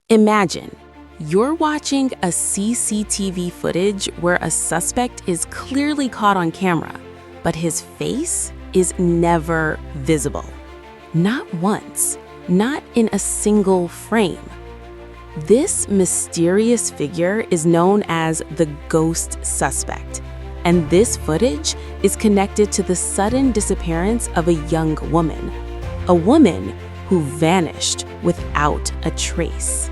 Imagine you're watching a CCTV footage where a suspect is clearly caught on camera, but his face is never visible. Not once, not in a single frame. This mysterious figure is known as the ghost suspect, and this footage is connected to the sudden disappearance of a young woman, a woman who vanished without a trace.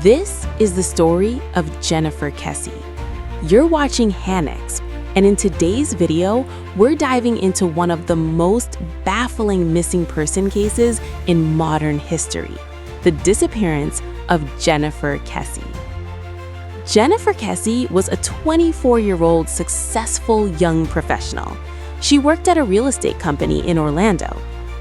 This is the story of Jennifer Kesse. You're watching Hanex, and in today's video, we're diving into one of the most baffling missing person cases in modern history, the disappearance of Jennifer Kesse. Jennifer Kesse was a 24-year-old successful young professional. She worked at a real estate company in Orlando.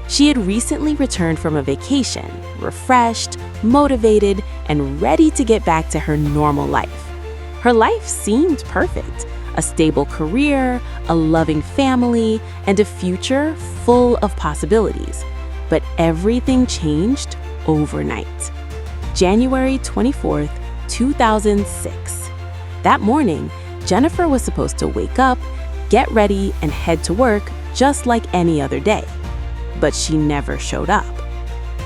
She had recently returned from a vacation, refreshed, motivated, and ready to get back to her normal life. Her life seemed perfect: a stable career, a loving family, and a future full of possibilities. But everything changed overnight. January 24th, 2006. That morning, Jennifer was supposed to wake up, get ready, and head to work just like any other day. But she never showed up.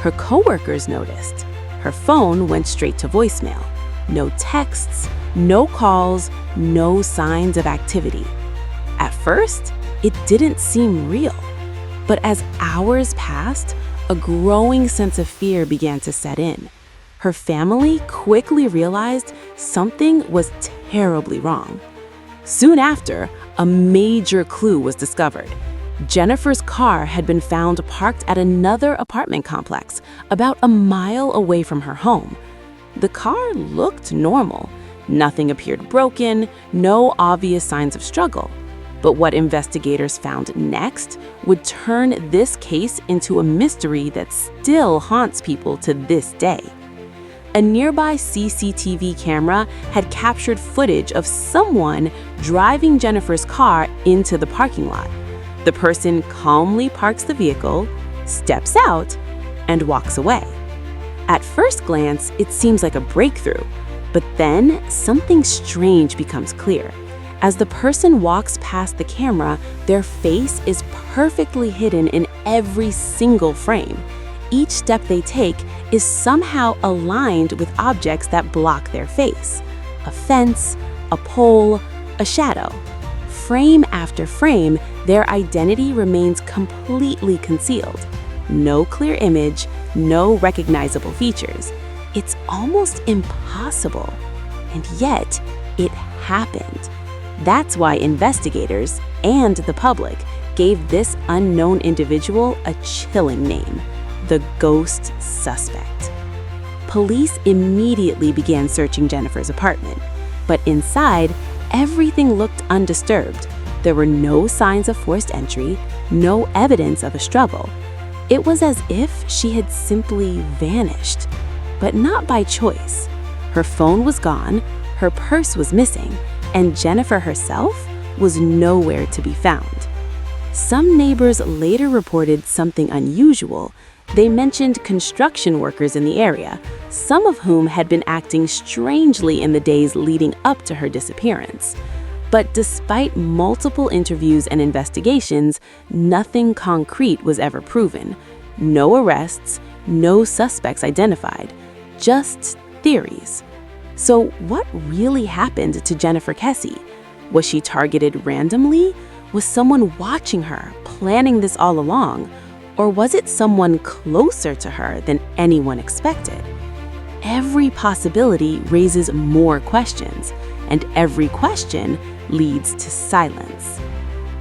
Her coworkers noticed. Her phone went straight to voicemail. No texts, no calls, no signs of activity. At first, it didn't seem real. But as hours passed, a growing sense of fear began to set in. Her family quickly realized something was terribly wrong. Soon after, a major clue was discovered. Jennifer's car had been found parked at another apartment complex, about a mile away from her home. The car looked normal. Nothing appeared broken, no obvious signs of struggle. But what investigators found next would turn this case into a mystery that still haunts people to this day. A nearby CCTV camera had captured footage of someone driving Jennifer's car into the parking lot. The person calmly parks the vehicle, steps out, and walks away. At first glance, it seems like a breakthrough, but then something strange becomes clear. As the person walks past the camera, their face is perfectly hidden in every single frame. Each step they take is somehow aligned with objects that block their face: a fence, a pole, a shadow. Frame after frame, their identity remains completely concealed. No clear image, no recognizable features. It's almost impossible. And yet, it happened. That's why investigators and the public gave this unknown individual a chilling name: the ghost suspect. Police immediately began searching Jennifer's apartment, but inside, everything looked undisturbed. There were no signs of forced entry, no evidence of a struggle. It was as if she had simply vanished, but not by choice. Her phone was gone, her purse was missing, and Jennifer herself was nowhere to be found. Some neighbors later reported something unusual. They mentioned construction workers in the area, some of whom had been acting strangely in the days leading up to her disappearance. But despite multiple interviews and investigations, nothing concrete was ever proven. No arrests, no suspects identified, just theories. So what really happened to Jennifer Kesse? Was she targeted randomly? Was someone watching her, planning this all along? Or was it someone closer to her than anyone expected? Every possibility raises more questions, and every question leads to silence.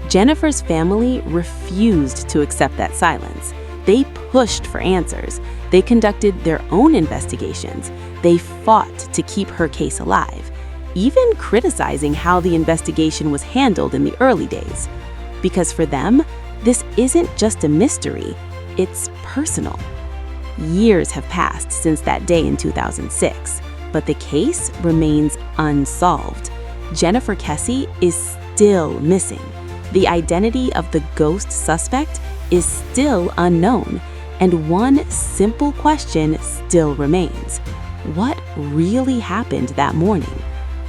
Jennifer's family refused to accept that silence. They pushed for answers. They conducted their own investigations. They fought to keep her case alive, even criticizing how the investigation was handled in the early days. Because for them, this isn't just a mystery, it's personal. Years have passed since that day in 2006, but the case remains unsolved. Jennifer Kesse is still missing. The identity of the ghost suspect is still unknown, and one simple question still remains: What really happened that morning?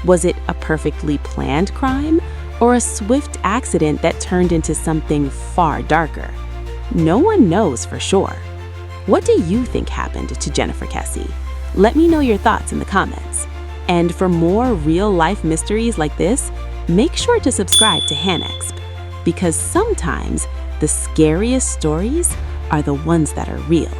Was it a perfectly planned crime or a swift accident that turned into something far darker? No one knows for sure. What do you think happened to Jennifer Kesse? Let me know your thoughts in the comments. And for more real-life mysteries like this, make sure to subscribe to HanExp, because sometimes the scariest stories are the ones that are real.